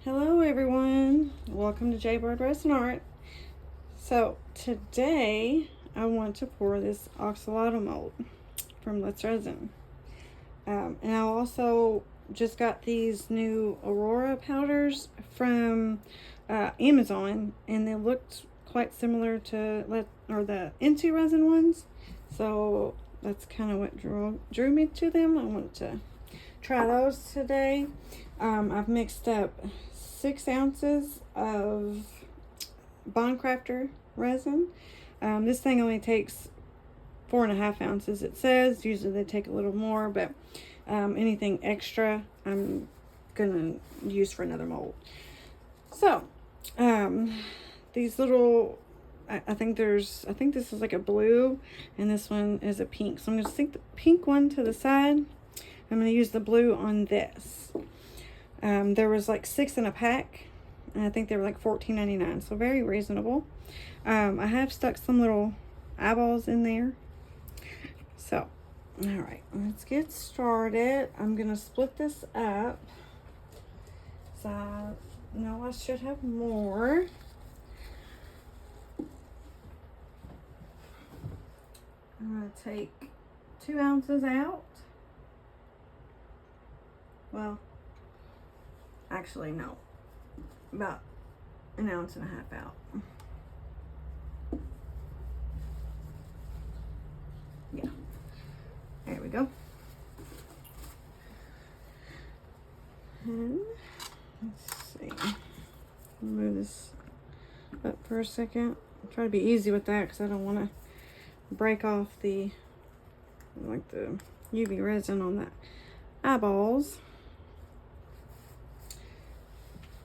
Hello everyone, welcome to Jaybird Resin Art. So today I want to pour this axolotl mold from Let's Resin. And I also just got these new Aurora powders from Amazon, and they looked quite similar to the Into Resin ones. So that's kind of what drew me to them. I want to try those today. I've mixed up 6 ounces of Bondcrafter resin. This thing only takes 4.5 ounces, it says. Usually they take a little more, but anything extra I'm gonna use for another mold. So these little, I think this is like a blue and this one is a pink, so I'm gonna stick the pink one to the side. I'm going to use the blue on this. There was like 6 in a pack, and I think they were like $14.99, so very reasonable. I have stuck some little eyeballs in there. So, all right, let's get started. I'm going to split this up. So, I know I should have more. I'm going to take 2 ounces out. Well, actually no, about 1.5 ounces out. Yeah, there we go. And let's see, move this up for a second. I'll try to be easy with that because I don't want to break off the UV resin on the eyeballs.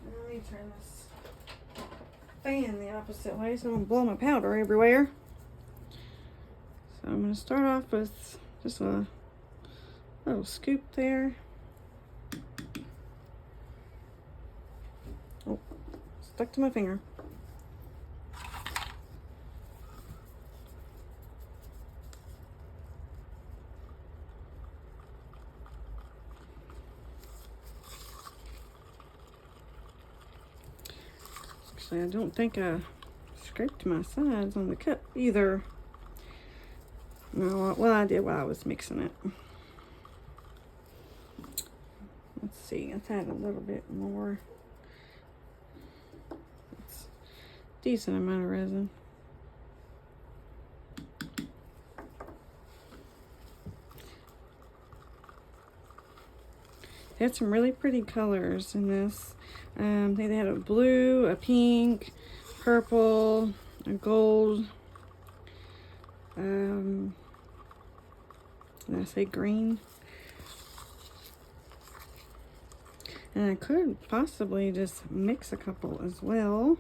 Let me turn this fan the opposite way so I don't blow my powder everywhere. So I'm going to start off with just a little scoop there. Oh, stuck to my finger. Actually, I don't think I scraped my sides on the cup either. No, well, I did while I was mixing it. Let's see, let's add a little bit more. It's a decent amount of resin. They had some really pretty colors in this. They had a blue, a pink, purple, a gold. Did I say green? And I could possibly just mix a couple as well.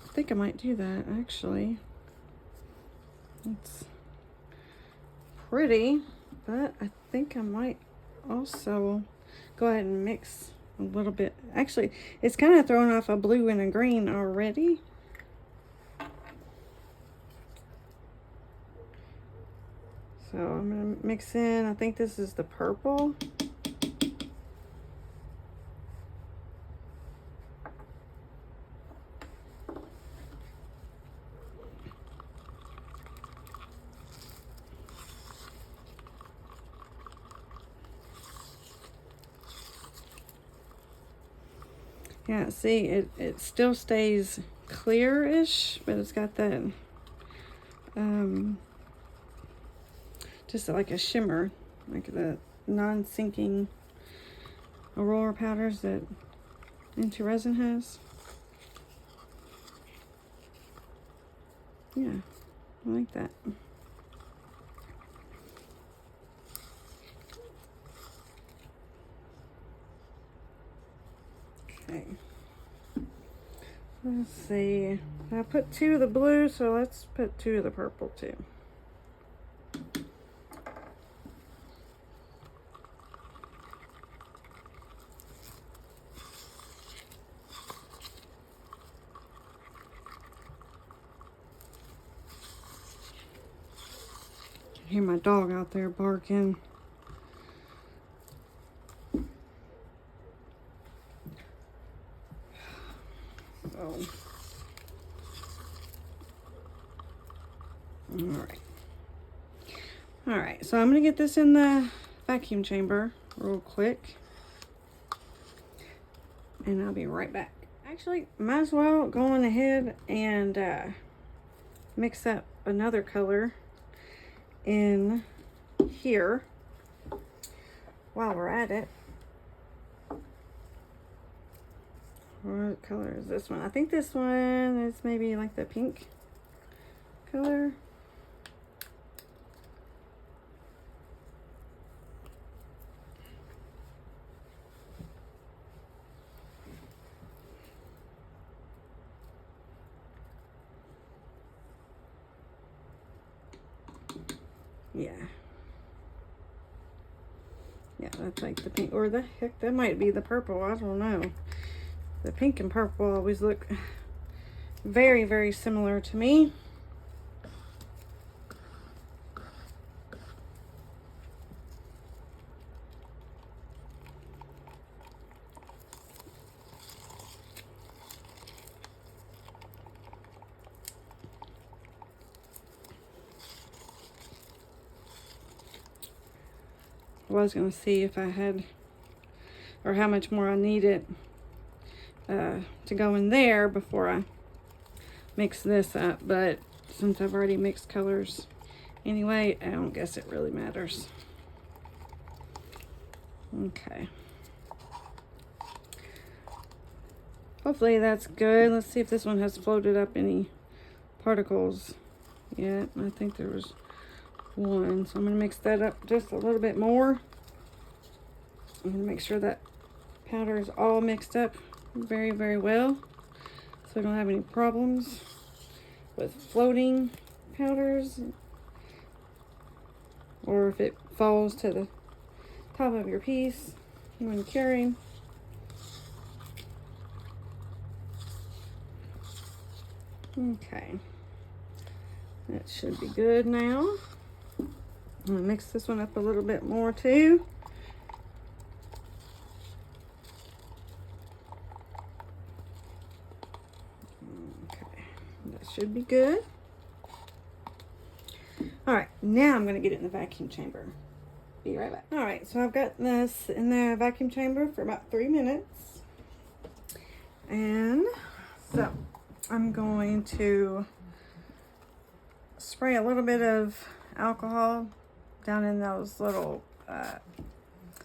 I think I might do that actually. It's pretty, but I think I might also go ahead and mix a little bit. Actually, it's kind of throwing off a blue and a green already. So I'm going to mix in, I think this is the purple. Yeah, see, it still stays clear-ish, but it's got that, just like a shimmer, like the non-sinking Aurora powders that Into Resin has. Yeah, I like that. Okay. Let's see. I put 2 of the blue, so let's put 2 of the purple too. I hear my dog out there barking. So, all right, so I'm gonna get this in the vacuum chamber real quick, and I'll be right back. Actually, might as well go on ahead and mix up another color in here while we're at it. What color is this one? I think this one is maybe like the pink color. Yeah, that's like the pink, or the heck, that might be the purple. I don't know. The pink and purple always look very, very similar to me. I was going to see if I had, or how much more I needed to go in there before I mix this up, but since I've already mixed colors anyway, I don't guess it really matters. Okay. Hopefully that's good. Let's see if this one has floated up any particles yet. I think there was one, so I'm going to mix that up just a little bit more. I'm going to make sure that powder is all mixed up very, very well, so I don't have any problems with floating powders, or if it falls to the top of your piece when curing. Okay, that should be good now. I'm gonna mix this one up a little bit more too. Okay, that should be good. All right, now I'm gonna get it in the vacuum chamber. Be right back. All right, so I've got this in the vacuum chamber for about 3 minutes. And so I'm going to spray a little bit of alcohol down in those little,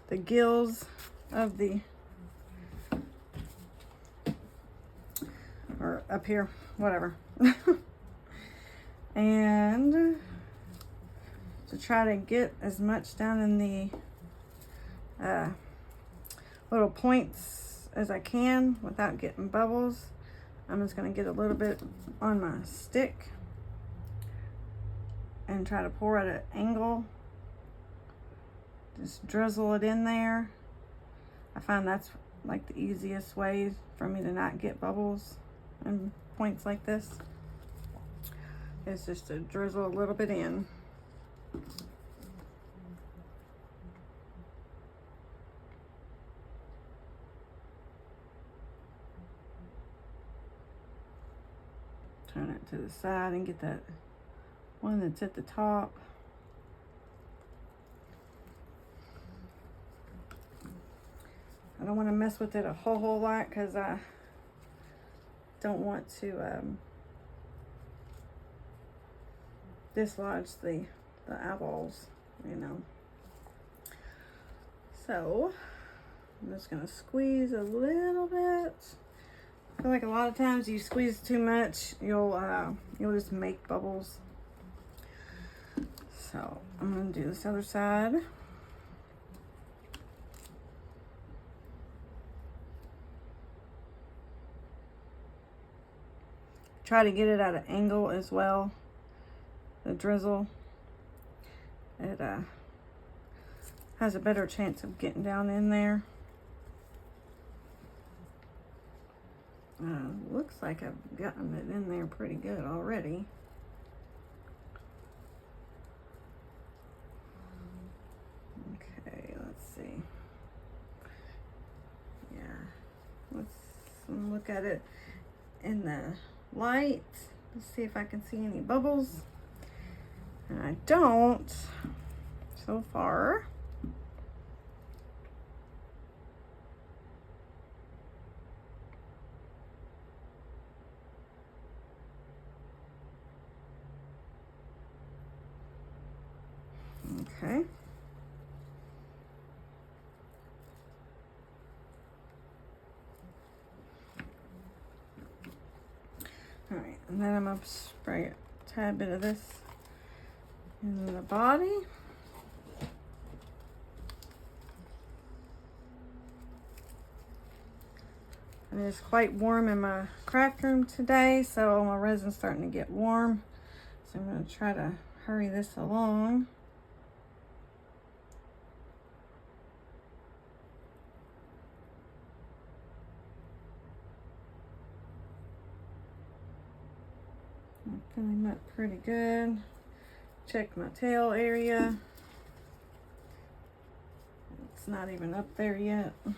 the gills of the, or up here, whatever. And to try to get as much down in the little points as I can without getting bubbles. I'm just going to get a little bit on my stick and try to pour at an angle. Just drizzle it in there. I find that's like the easiest way for me to not get bubbles and points like this. Is just to drizzle a little bit in. Turn it to the side and get that one that's at the top. I don't want to mess with it a whole lot because I don't want to dislodge the eyeballs, you know. So I'm just gonna squeeze a little bit. I feel like a lot of times you squeeze too much, you'll just make bubbles. So I'm gonna do this other side. Try to get it at an angle as well. The drizzle, it has a better chance of getting down in there. Looks like I've gotten it in there pretty good already. Okay, let's see. Yeah, let's look at it. in the light. Let's see if I can see any bubbles. And I don't so far. Okay. All right, and then I'm gonna spray a tad bit of this in the body. It is quite warm in my craft room today, so my resin's starting to get warm. So I'm gonna try to hurry this along. I'm filling up pretty good. Check my tail area. It's not even up there yet. All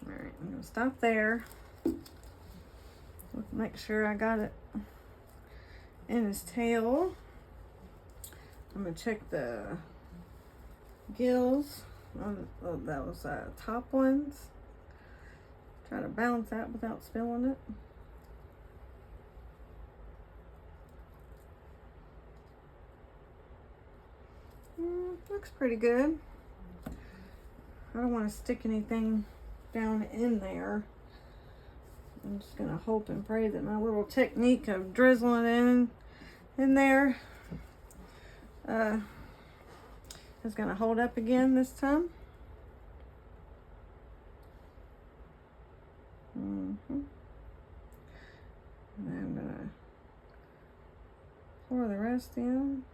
right, I'm gonna stop there. Make sure I got it in his tail. I'm gonna check the gills on those top ones. Try to balance that without spilling it. Looks pretty good. I don't want to stick anything down in there. I'm just gonna hope and pray that my little technique of drizzling in there is gonna hold up again this time. And I'm gonna pour the rest in.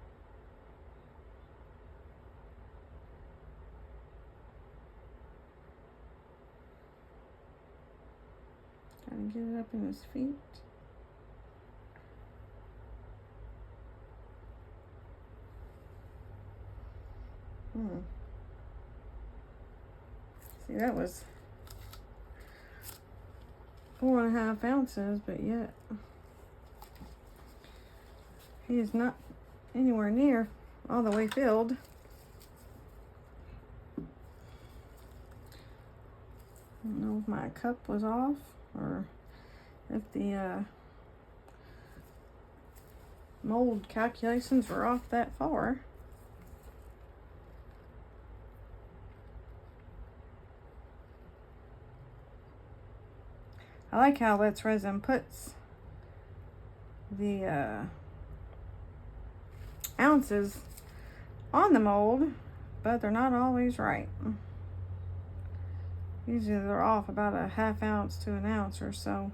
Trying to get it up in his feet. See, that was 4.5 ounces, but yet he is not anywhere near all the way filled. I don't know if my cup was off or if the mold calculations were off that far. I like how Let's Resin puts the ounces on the mold, but they're not always right. Usually they're off about a 1/2 ounce to an ounce or so.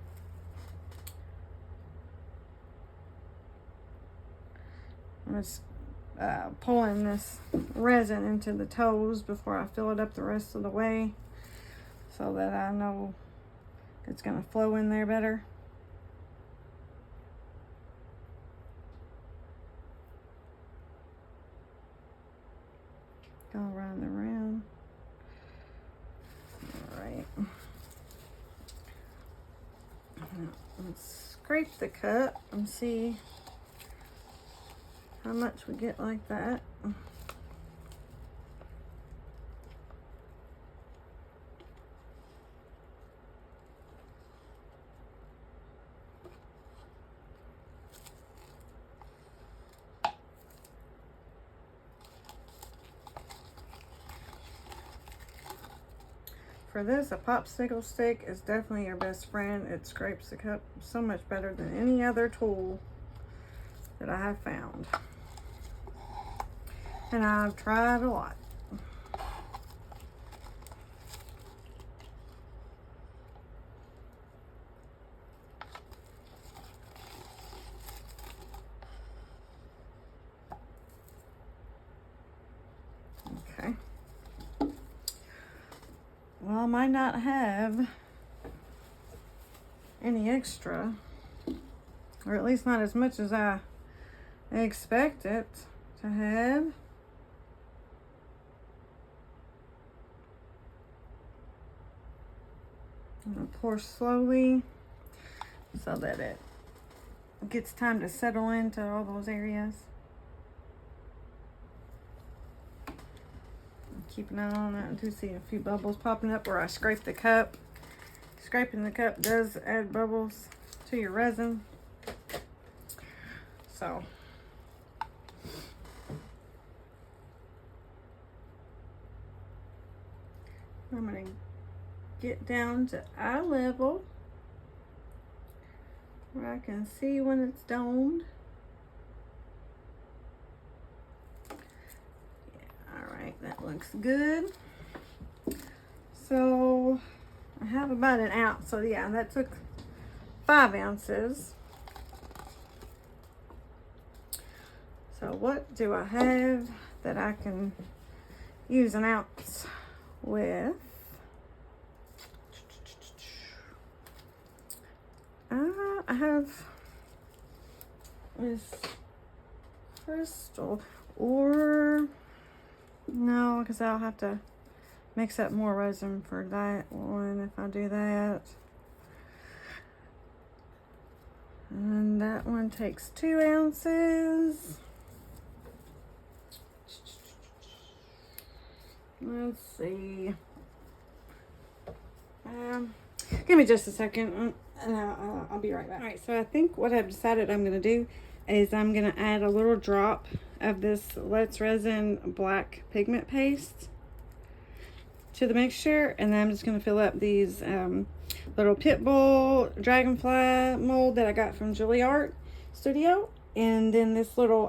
I'm just pulling this resin into the toes before I fill it up the rest of the way so that I know it's going to flow in there better. Go around and around. All right. Now, let's scrape the cup and see how much we get like that. For this, a popsicle stick is definitely your best friend. It scrapes the cup so much better than any other tool that I have found. And I've tried a lot. Okay. Well, I might not have any extra or at least not as much as I expect it to have. I'm gonna pour slowly so that it gets time to settle into all those areas. Keep an eye on that. I do see a few bubbles popping up where I scrape the cup. Scraping the cup does add bubbles to your resin. So I'm going to get down to eye level where I can see when it's domed. Alright, that looks good. So I have about an ounce. So yeah, that took 5 ounces. So what do I have that I can use an ounce with? I have this crystal, or no, because I'll have to mix up more resin for that one if I do that. And that one takes 2 ounces. Let's see. Give me just a second and I'll be right back. All right, so I think what I've decided I'm going to do is I'm going to add a little drop of this Let's Resin black pigment paste to the mixture, and then I'm just going to fill up these little pit bull dragonfly mold that I got from Julie Art Studio, and then this little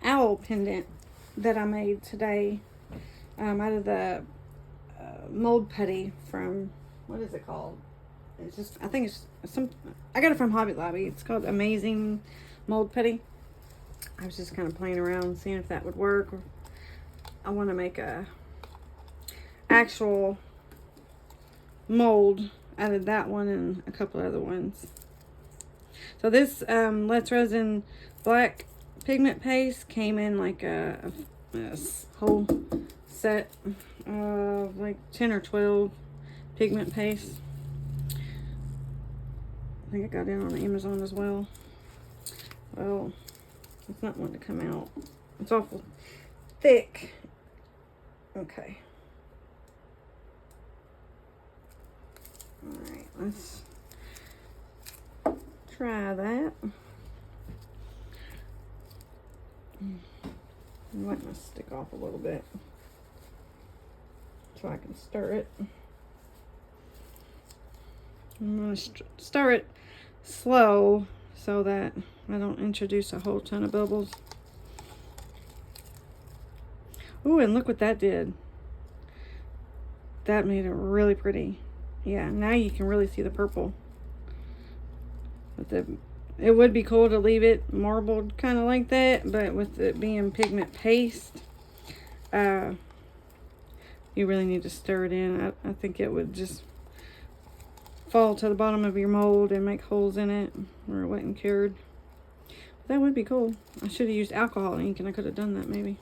owl pendant that I made today out of the mold putty from, what is it called? It's just, I think it's some, I got it from Hobby Lobby. It's called Amazing Mold Putty. I was just kind of playing around seeing if that would work. I want to make a actual mold out of that one and a couple other ones. So this Let's Resin black pigment paste came in like a whole set of like 10 or 12 pigment paste. I think I got it on Amazon as well. Well, it's not wanting to come out. It's awful thick. Okay. Alright, let's try that. Wipe my stick off a little bit so I can stir it. I'm going to stir it slow so that I don't introduce a whole ton of bubbles. Ooh, and look what that did. That made it really pretty. Yeah, now you can really see the purple. But it would be cool to leave it marbled kind of like that, but with it being pigment paste, you really need to stir it in. I think it would just fall to the bottom of your mold and make holes in it where it wasn't cured. But that would be cool. I should have used alcohol ink and I could have done that maybe.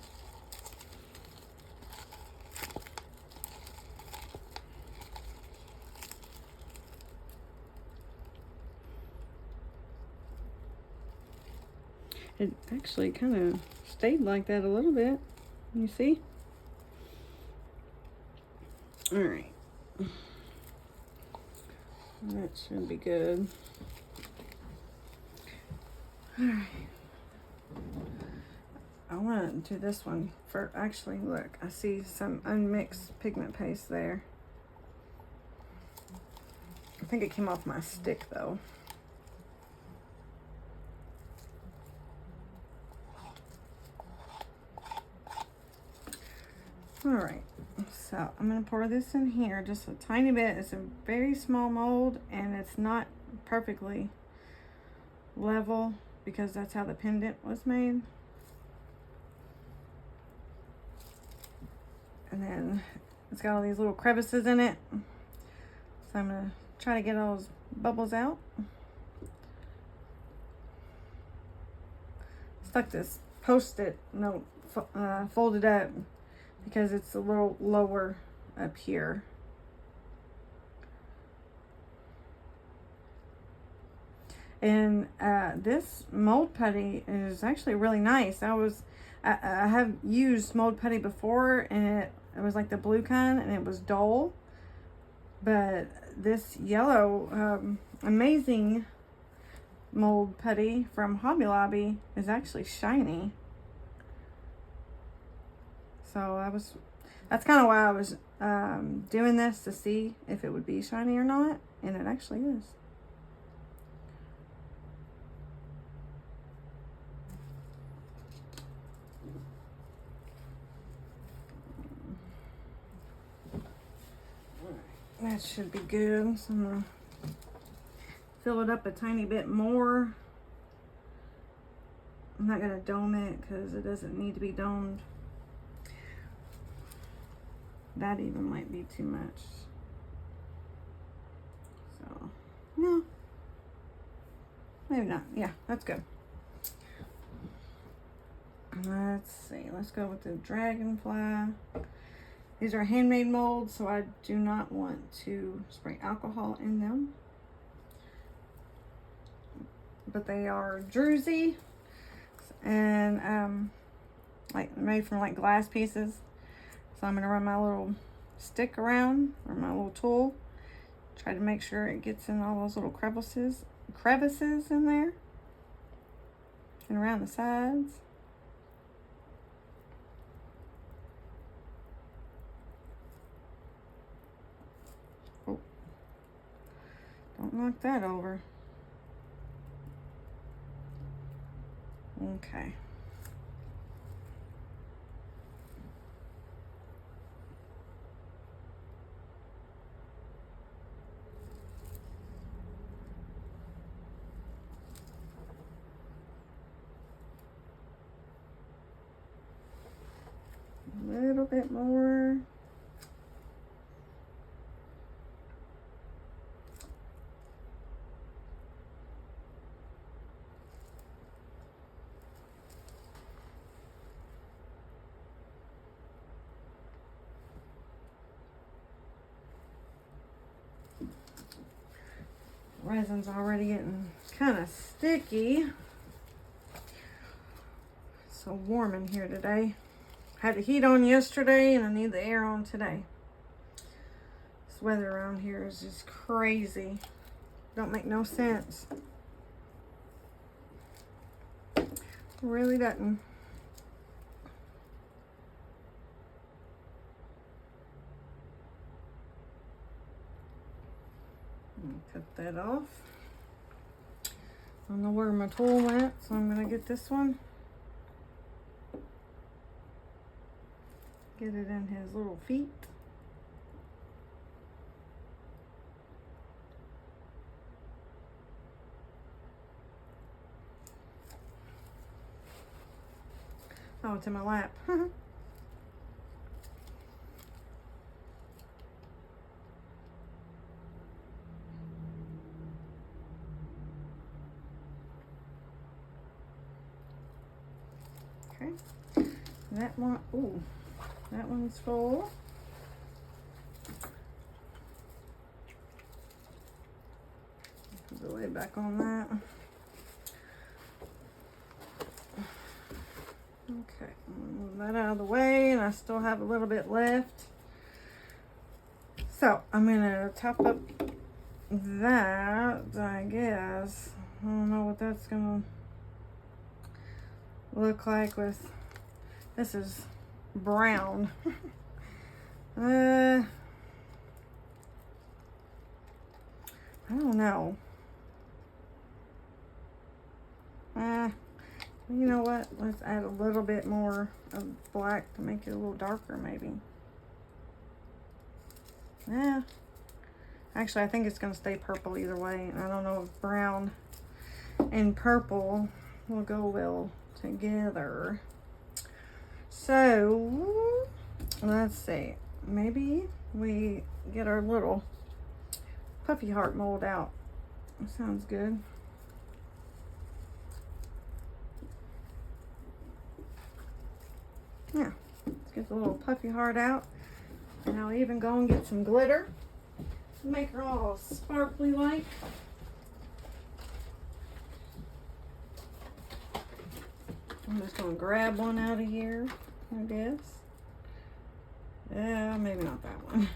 It actually kind of stayed like that a little bit. You see? All right. That should be good. All right. I want to do this one for, actually, look, I see some unmixed pigment paste there. I think it came off my stick though. All right, so I'm going to pour this in here just a tiny bit. It's a very small mold and it's not perfectly level because that's how the pendant was made. And then it's got all these little crevices in it. So I'm going to try to get all those bubbles out. like this Post-it note folded up because it's a little lower up here. And this mold putty is actually really nice. I have used mold putty before, and it was like the blue kind, and it was dull. But this yellow amazing mold putty from Hobby Lobby is actually shiny. So that's kind of why I was doing this, to see if it would be shiny or not, and it actually is. That should be good. So I'm gonna fill it up a tiny bit more. I'm not gonna dome it because it doesn't need to be domed. That even might be too much. So, no. Maybe not. Yeah, that's good. Let's see. Let's go with the dragonfly. These are handmade molds, so I do not want to spray alcohol in them. But they are druzy and like made from like glass pieces. So I'm gonna run my little stick around, or my little tool, try to make sure it gets in all those little crevices in there and around the sides. Oh, don't knock that over. Okay. A little bit more. Resin's already getting kind of sticky. It's so warm in here today. Had the heat on yesterday and I need the air on today. This weather around here is just crazy. Don't make no sense. Really doesn't. Cut that off. I don't know where my tool went, so I'm gonna get this one. Get it in his little feet. Oh, it's in my lap. Okay. That one, ooh. That one's full. Put the lid back on that. Okay, move that out of the way, and I still have a little bit left. So I'm gonna top up that, I guess. I don't know what that's gonna look like with, this is brown. I don't know. You know what? Let's add a little bit more of black to make it a little darker, maybe. Yeah. Actually, I think it's going to stay purple either way. I don't know if brown and purple will go well together. So, let's see. Maybe we get our little puffy heart mold out. That sounds good. Yeah, let's get the little puffy heart out. And I'll even go and get some glitter to make her all sparkly like. I'm just gonna grab one out of here, I guess. Yeah, maybe not that one.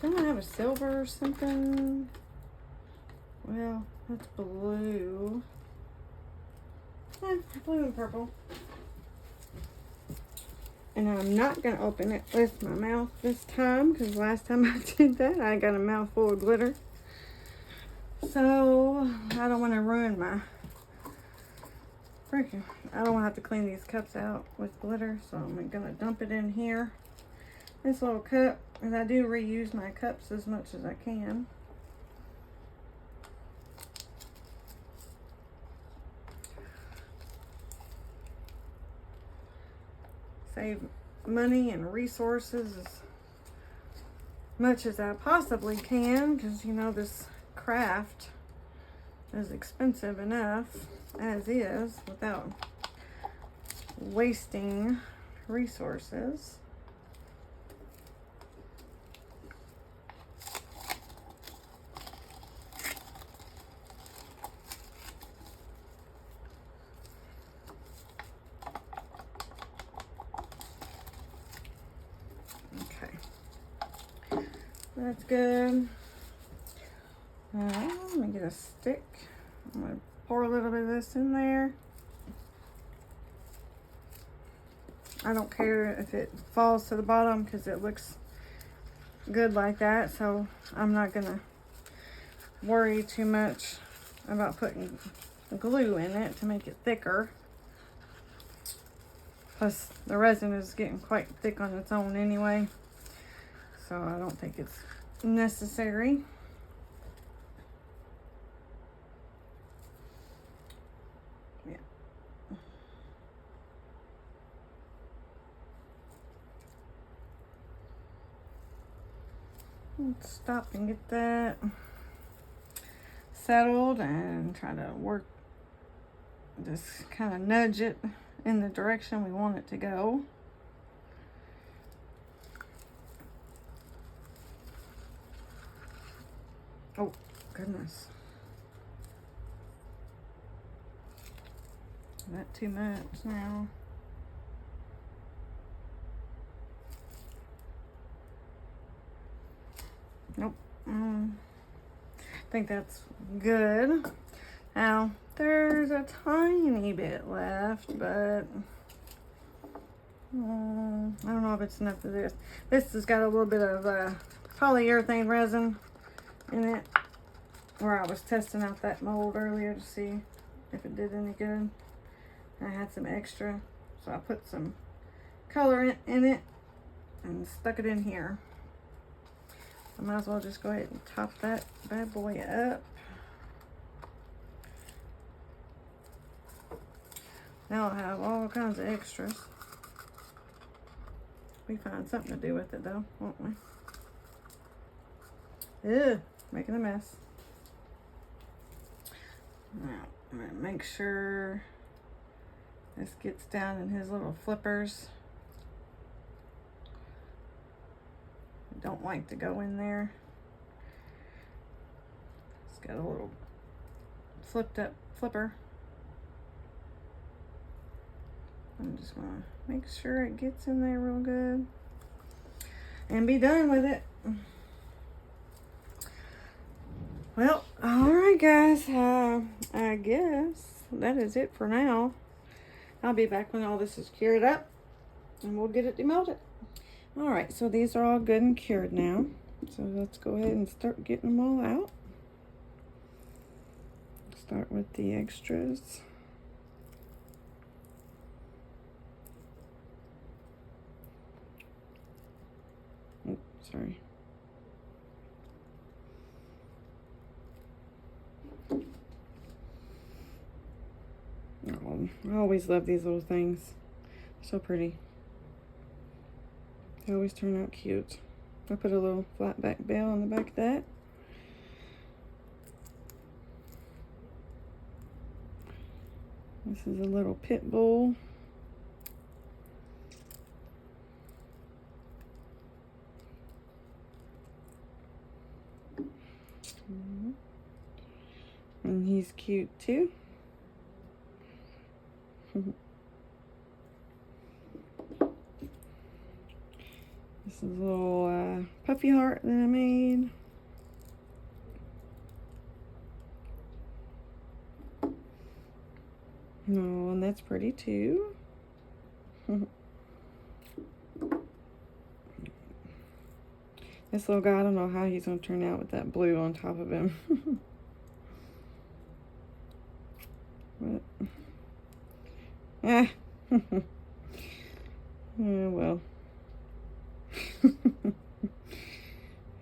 Don't I have a silver or something? Well, that's blue. Blue and purple. And I'm not going to open it with my mouth this time, because last time I did that, I got a mouthful of glitter. So, I don't want to ruin my freaking... I don't want to have to clean these cups out with glitter, so I'm going to dump it in here. This little cup, and I do reuse my cups as much as I can. Save money and resources as much as I possibly can, because you know this craft is expensive enough as is without wasting resources. That's good. Let me get a stick. I'm going to pour a little bit of this in there. I don't care if it falls to the bottom because it looks good like that. So I'm not going to worry too much about putting glue in it to make it thicker. Plus the resin is getting quite thick on its own anyway. So I don't think it's necessary. Yeah. Let's stop and get that settled and try to work, just kind of nudge it in the direction we want it to go. Oh, goodness. Is that too much now? Nope. I think that's good. Now, there's a tiny bit left, but I don't know if it's enough of this. This has got a little bit of polyurethane resin in it, where I was testing out that mold earlier to see if it did any good. I had some extra, so I put some color in it and stuck it in here. I might as well just go ahead and top that bad boy up. Now I'll have all kinds of extras. We find something to do with it though, won't we? Ugh. Making a mess. Now, I'm going to make sure this gets down in his little flippers. I don't like to go in there. It's got a little flipped up flipper. I'm just going to make sure it gets in there real good and be done with it. Well, alright guys, I guess that is it for now. I'll be back when all this is cured up and we'll get it demolded. Alright, so these are all good and cured now. So let's go ahead and start getting them all out. Start with the extras. Oh, sorry. Oh, I always love these little things. So pretty. They always turn out cute. I put a little flat back bell on the back of that. This is a little pit bull. And he's cute too. This is a little puffy heart that I made. Oh, and that's pretty too. This little guy, I don't know how he's going to turn out with that blue on top of him. But, oh well.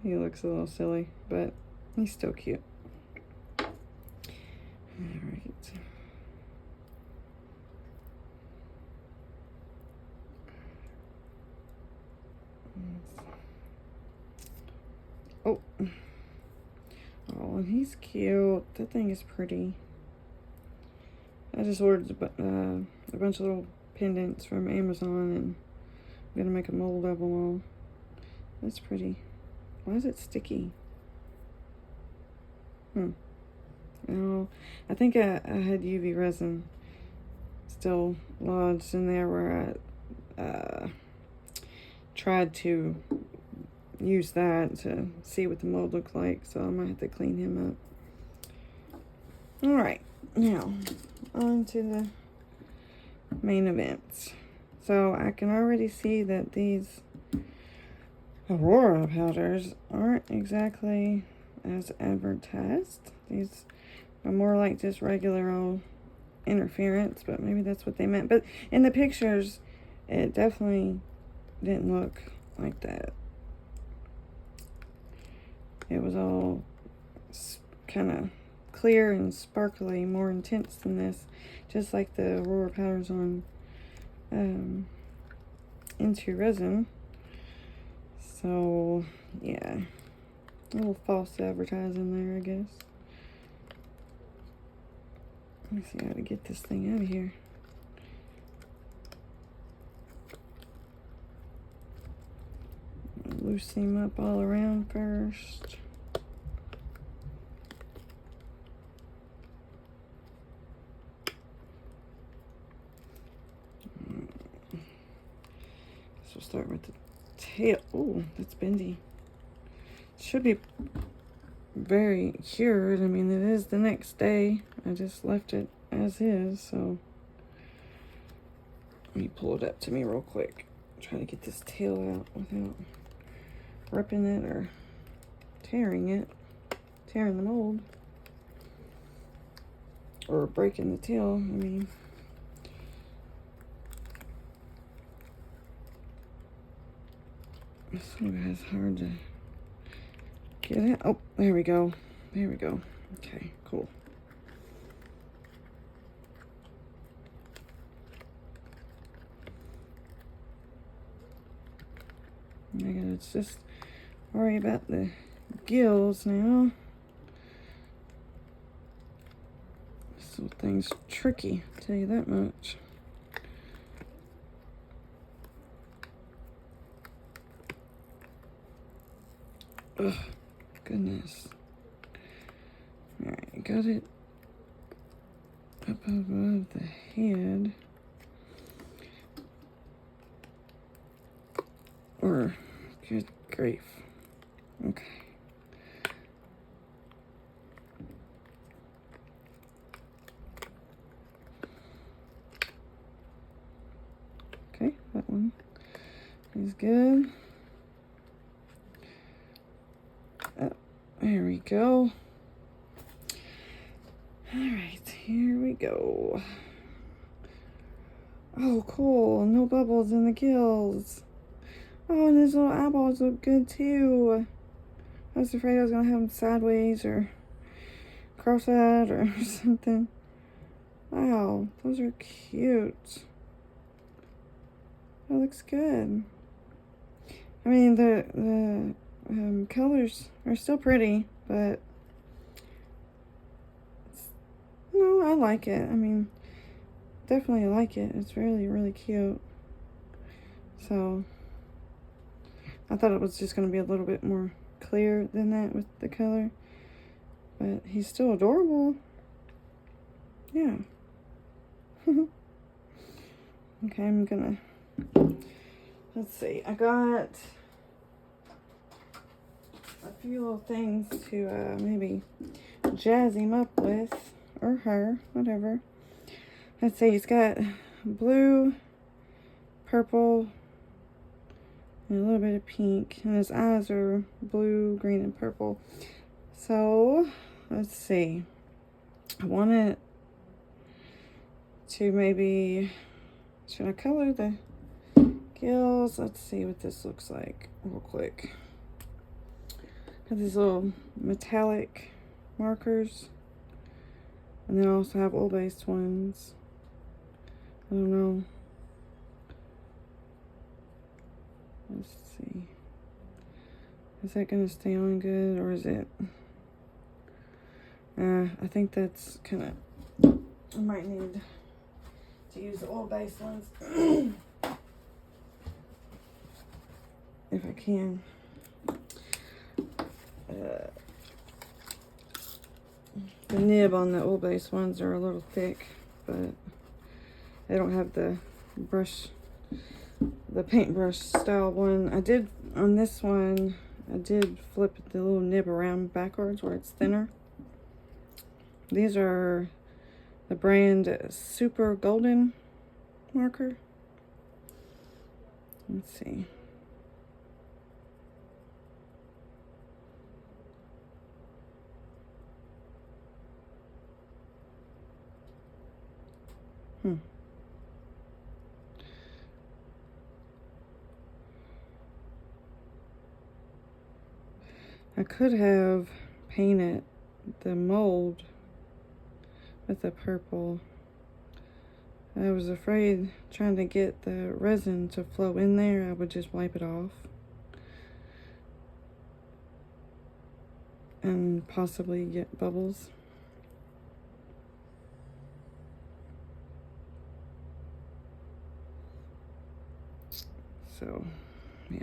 He looks a little silly, but he's still cute. Alright. Oh. Oh, and he's cute. That thing is pretty. I just ordered a bunch of little pendants from Amazon, and I'm gonna make a mold of them all. That's pretty. Why is it sticky? Oh, I think I had UV resin still lodged in there where I tried to use that to see what the mold looked like, so I might have to clean him up. Alright, now on to the main events. So I can already see that these Aurora powders aren't exactly as advertised. These are more like just regular old interference, but maybe that's what they meant. But in the pictures, it definitely didn't look like that. It was all kind of clear and sparkly, more intense than this, just like the Aurora powders on Into Resin. So yeah, a little false advertising there, I guess. Let me see how to get this thing out of here. Loosen him up all around first. So we'll start with the tail. Oh, that's bendy. It should be very cured. I mean, it is the next day. I just left it as is, so let me pull it up to me real quick. Try to get this tail out without ripping it or tearing the mold, or breaking the tail. I mean, this one is hard to get it. Oh, there we go. There we go. Okay, cool. I gotta just worry about the gills now. This whole thing's tricky, I'll tell you that much. Ugh, goodness. Alright, got it up above the head. Or, good grief. Okay. Okay, that one is good. There we go. Alright, here we go. Oh, cool. No bubbles in the gills. Oh, and his little eyeballs look good too. I was afraid I was going to have them sideways or cross-eyed or something. Wow, those are cute. That looks good. I mean, the colors are still pretty, but no, I like it. I mean, definitely like it. It's really, really cute. So I thought it was just going to be a little bit more clear than that with the color. But he's still adorable. Yeah. Okay, I'm gonna, let's see. I got a few little things to maybe jazz him up with, or her, whatever. Let's see, he's got blue, purple, and a little bit of pink, and his eyes are blue, green, and purple. So, let's see. I wanted to maybe, should I color the gills? Let's see what this looks like real quick. Got these little metallic markers, and then I also have oil-based ones. I don't know. Let's see. Is that gonna stay on good, or is it? I think that's kind of, I might need to use the oil-based ones if I can. The nib on the oil-based ones are a little thick, but they don't have the brush, the paintbrush style one. I did, on this one, I did flip the little nib around backwards where it's thinner. These are the brand Super Golden marker. Let's see. I could have painted the mold with the purple. I was afraid trying to get the resin to flow in there, I would just wipe it off and possibly get bubbles. So, yeah.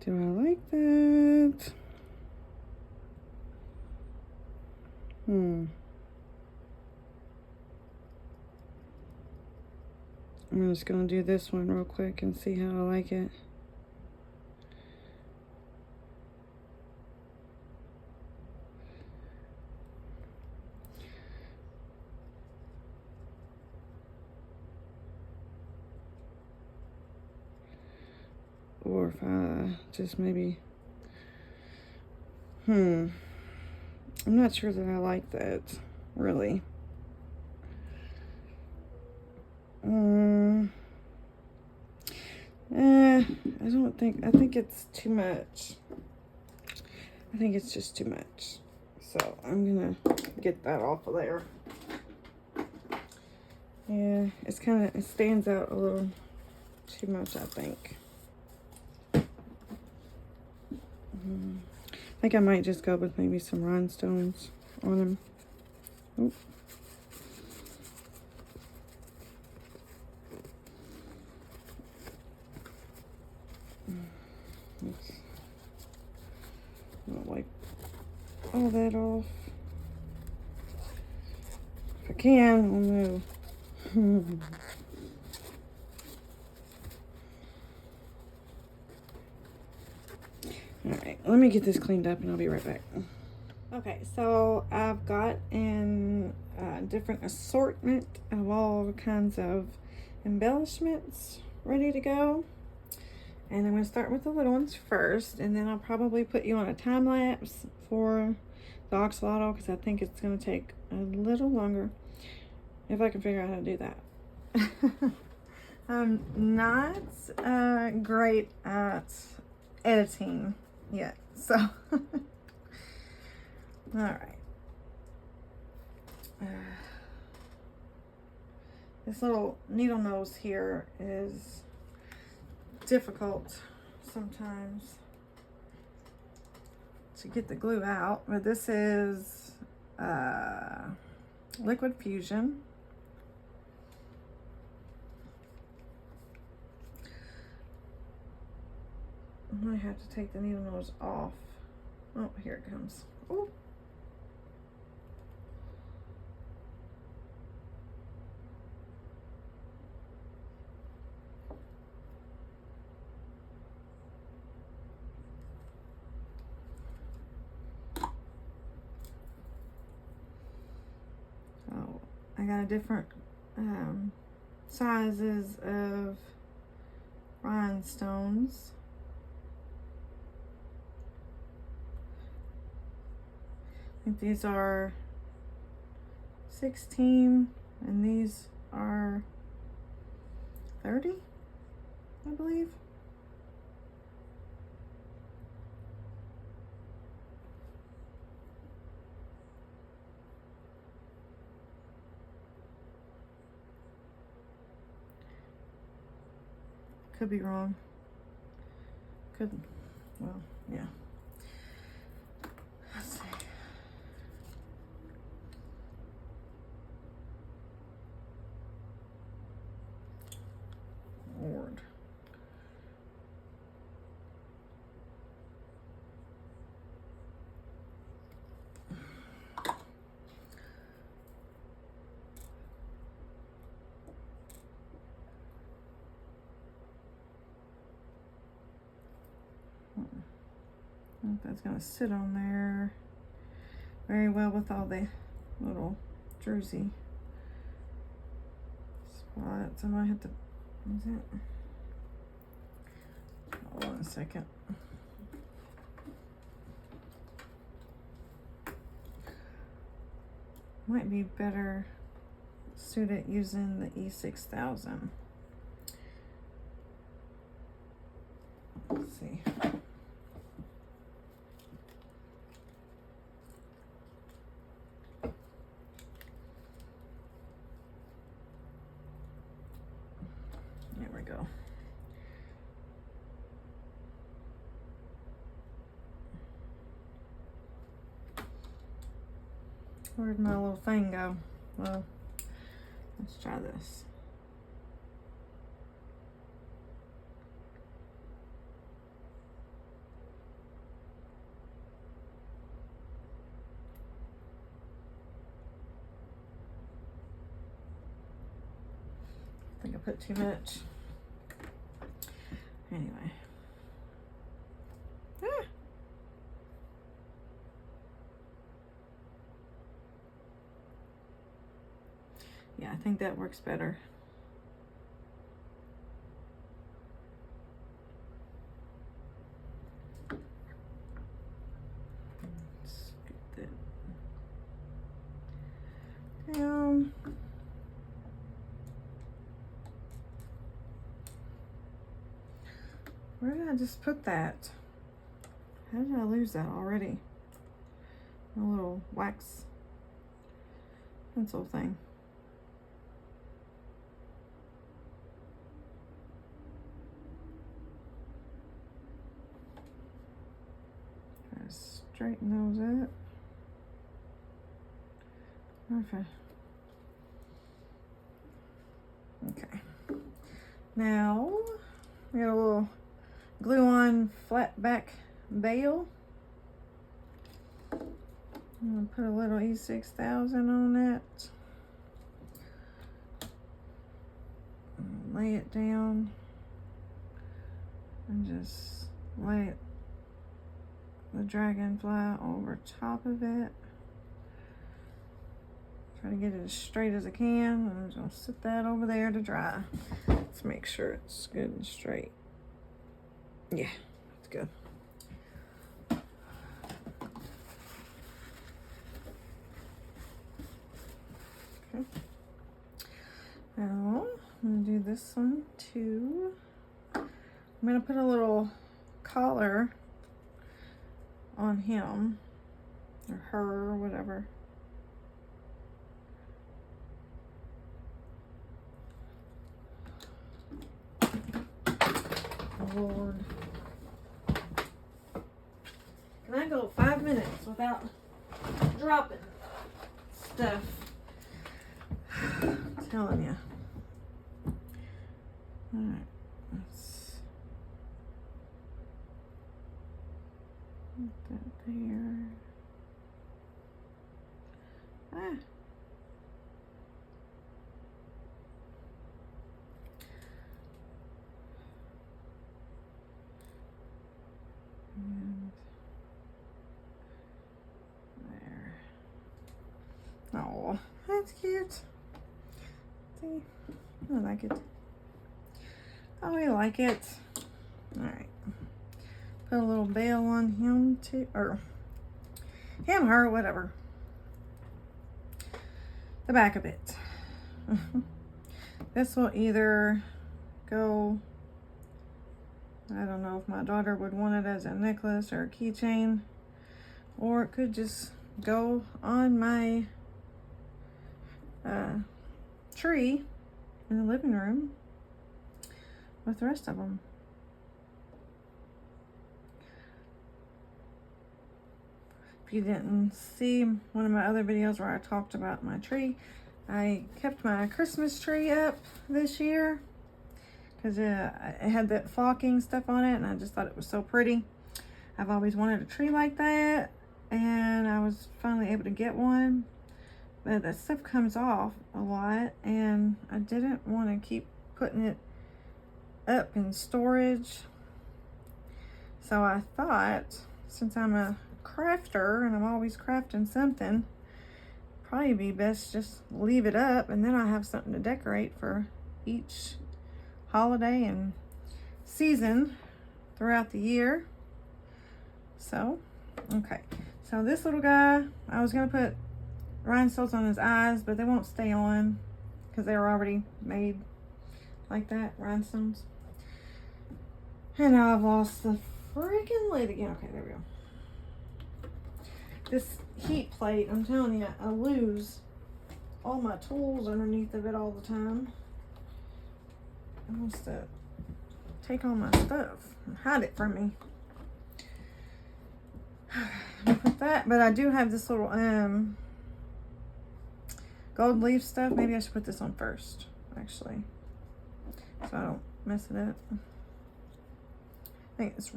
Do I like that? I'm just gonna do this one real quick and see how I like it. Or if I just maybe, I'm not sure that I like that, really. I think it's too much. I think it's just too much. So I'm gonna get that off of there. Yeah, it stands out a little too much, I think. I think I might just go with maybe some rhinestones on them. Oh. I'll wipe all that off. If I can, I'll move. Alright, let me get this cleaned up and I'll be right back. Okay, so I've got an different assortment of all kinds of embellishments ready to go. And I'm going to start with the little ones first, and then I'll probably put you on a time lapse for the axolotl because I think it's going to take a little longer if I can figure out how to do that. I'm not great at editing yet, so all right. This little needle nose here is difficult sometimes to get the glue out, but this is Liquid Fusion. I might have to take the needle nose off. Oh, here it comes. Ooh. So I got different sizes of rhinestones. I think these are 16 and these are 30, I believe. Could be wrong. Could, well, yeah. Let's see. Lord. I don't know if that's gonna sit on there very well with all the little druzy spots. I might have to, is it? Hold on a second. Might be better suited using the E6000. Let's see. There we go. Where'd my little thing go? Well, let's try this. I think I put too much. Anyway. Ah. Yeah, I think that works better. Let's get that down. Where did I just put that? How did I lose that already? A little wax pencil thing. Try to straighten those up. Perfect. Okay. Now we got a little glue-on flat back bail. I'm gonna put a little E6000 on that. Lay it down and just lay the dragonfly over top of it. Try to get it as straight as I can. I'm just gonna sit that over there to dry. Let's make sure it's good and straight. Yeah, it's good. Okay. Now I'm gonna do this one too. I'm gonna put a little collar on him or her or whatever. Lord. Can I go 5 minutes without dropping stuff? I'm telling you. Alright, let's put that there. Ah. And there. Oh, that's cute. See, I like it. Oh, I like it. All right. Put a little bell on him too, or him, her, whatever. The back of it. This will either go, I don't know if my daughter would want it as a necklace or a keychain, or it could just go on my tree in the living room with the rest of them. If you didn't see one of my other videos where I talked about my tree, I kept my Christmas tree up this year because it had that flocking stuff on it, and I just thought it was so pretty. I've always wanted a tree like that, and I was finally able to get one, but that stuff comes off a lot, and I didn't want to keep putting it up in storage. So I thought, since I'm a crafter and I'm always crafting something, probably be best just leave it up, and then I have something to decorate for each holiday and season throughout the year. So, okay. So this little guy, I was gonna put rhinestones on his eyes, but they won't stay on because they were already made like that, rhinestones. And now I've lost the freaking lid again. Okay, there we go. This heat plate, I'm telling you, I lose all my tools underneath of it all the time. It wants to take all my stuff and hide it from me. Put that, but I do have this little gold leaf stuff. Maybe I should put this on first, actually, so I don't mess it up. I think it's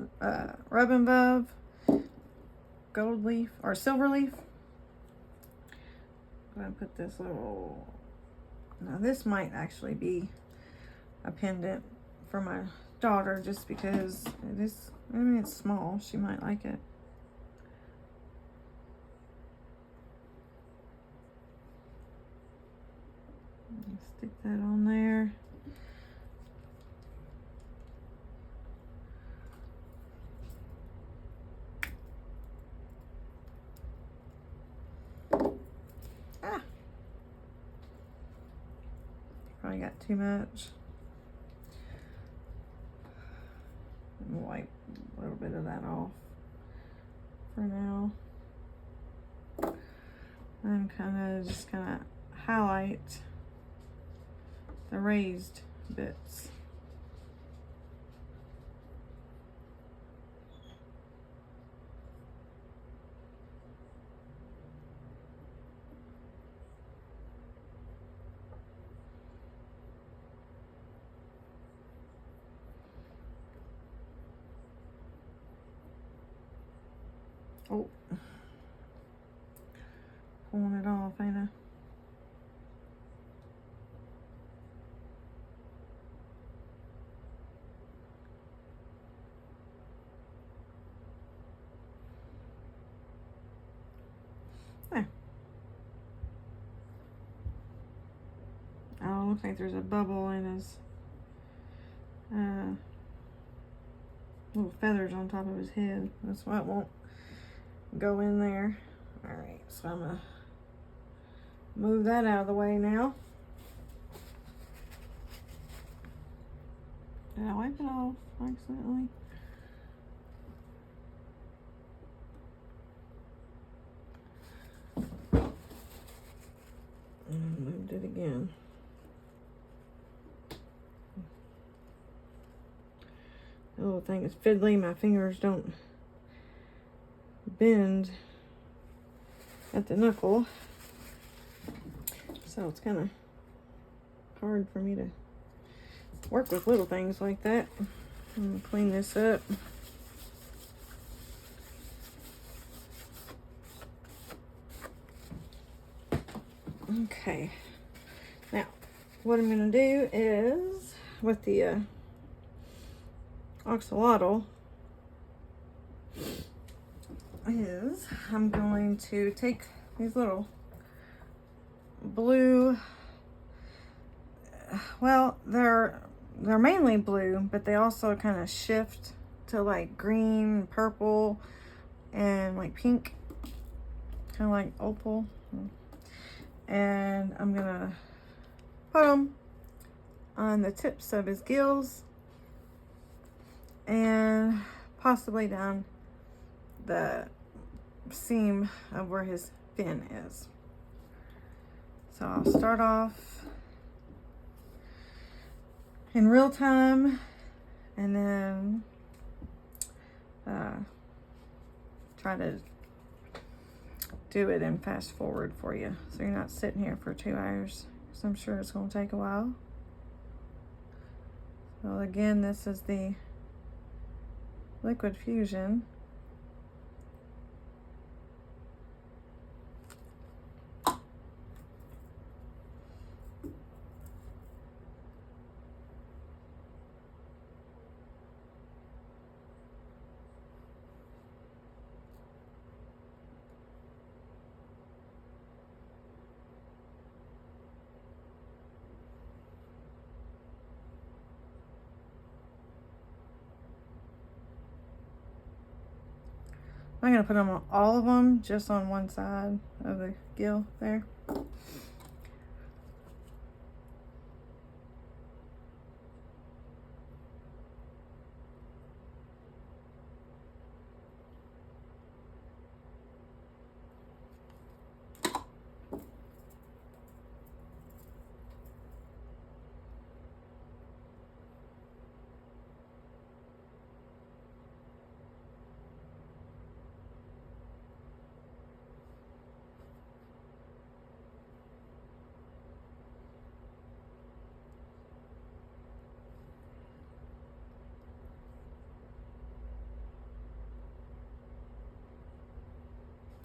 Rub and Bub, gold leaf or silver leaf. I'm gonna put this little, now this might actually be a pendant for my daughter, just because it is, I mean, it's small, she might like it. Stick that on there. Ah, probably got too much. Wipe a little bit of that off for now. I'm just gonna highlight the raised bits. Oh, pulling it off, ain't I? There. Oh, looks like there's a bubble in his little feathers on top of his head. That's why it won't go in there. All right, so I'm gonna move that out of the way now. Did I wipe it off accidentally? And moved it again. The little thing is fiddly. My fingers don't bend at the knuckle, so it's kind of hard for me to work with little things like that. I'm gonna clean this up. Okay, now what I'm gonna do is with the axolotl is I'm going to take these little blue, well, they're mainly blue, but they also kind of shift to like green, purple, and like pink, kind of like opal. And I'm gonna put them on the tips of his gills and possibly down the seam of where his fin is. So I'll start off in real time and then try to do it in fast forward for you, so you're not sitting here for 2 hours, because I'm sure it's going to take a while. So again, this is the liquid fusion. I'm going to put them on all of them, just on one side of the gill there.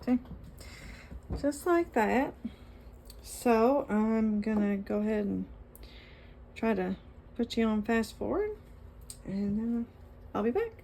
See? Just like that. So I'm gonna go ahead and try to put you on fast forward, and I'll be back.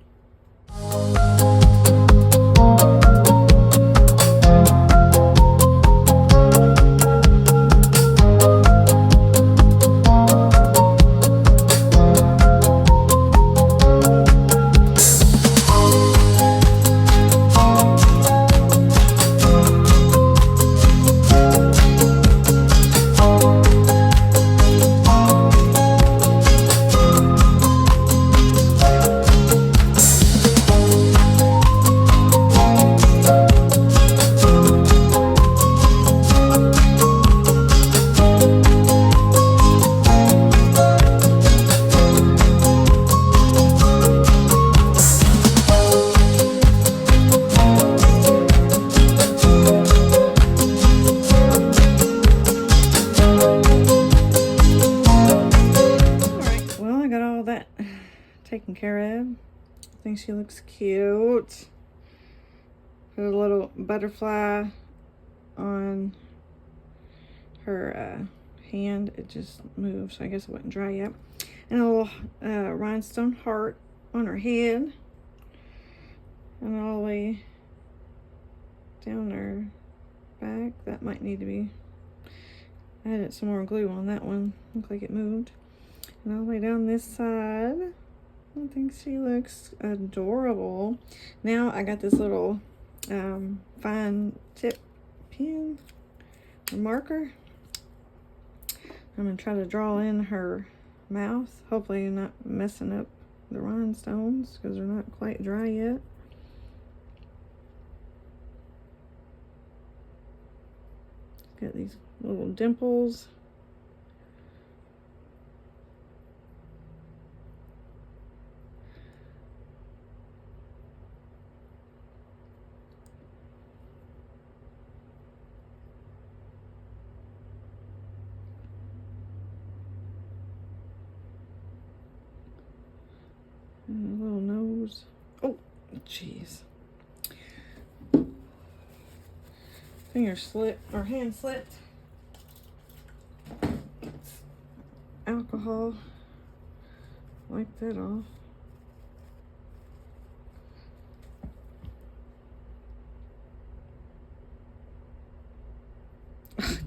Taken care of. I think she looks cute. Put a little butterfly on her hand. It just moved, so I guess it wasn't dry yet. And a little rhinestone heart on her head. And all the way down her back. That might need to be added some more glue on that one. Looks like it moved. And all the way down this side. I think she looks adorable. Now I got this little fine tip pen or marker. I'm going to try to draw in her mouth. Hopefully you're not messing up the rhinestones because they're not quite dry yet. Got these little dimples. And a little nose. Oh, jeez. Finger slipped, or hand slipped. Alcohol. Wipe that off.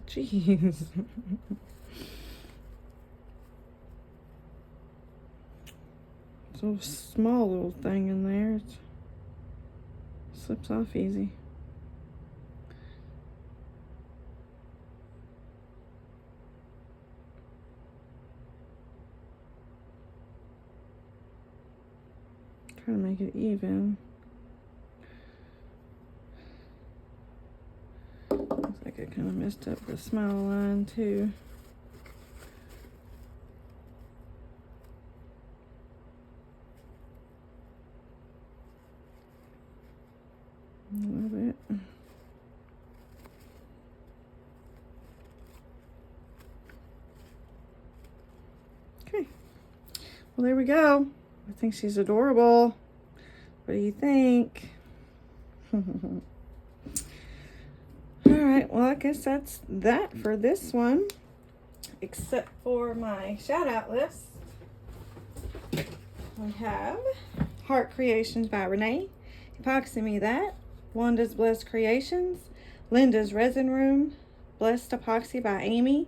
Jeez. So small little thing in there. It slips off easy. Try to make it even. Looks like I kind of messed up the smile line too. A little bit. Okay. Well, there we go. I think she's adorable. What do you think? Alright, well, I guess that's that for this one. Except for my shout out list. We have Heart Creations by Renee, Epoxy Me That, Wanda's Blessed Creations, Linda's Resin Room, Blessed Epoxy by Amy,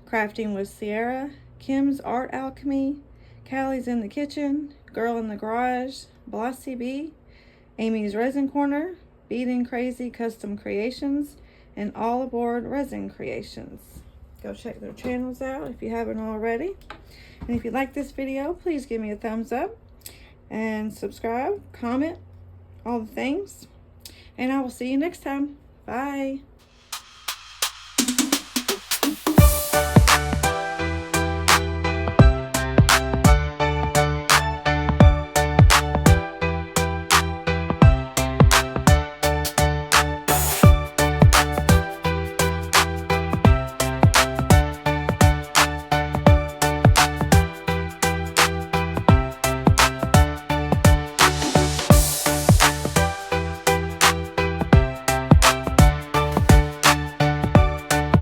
Crafting with Sierra, Kim's Art Alchemy, Callie's in the Kitchen, Girl in the Garage, Blossy Bee, Amy's Resin Corner, Beading Crazy Custom Creations, and All Aboard Resin Creations. Go check their channels out if you haven't already. And if you like this video, please give me a thumbs up and subscribe, comment, all the things. And I will see you next time. Bye.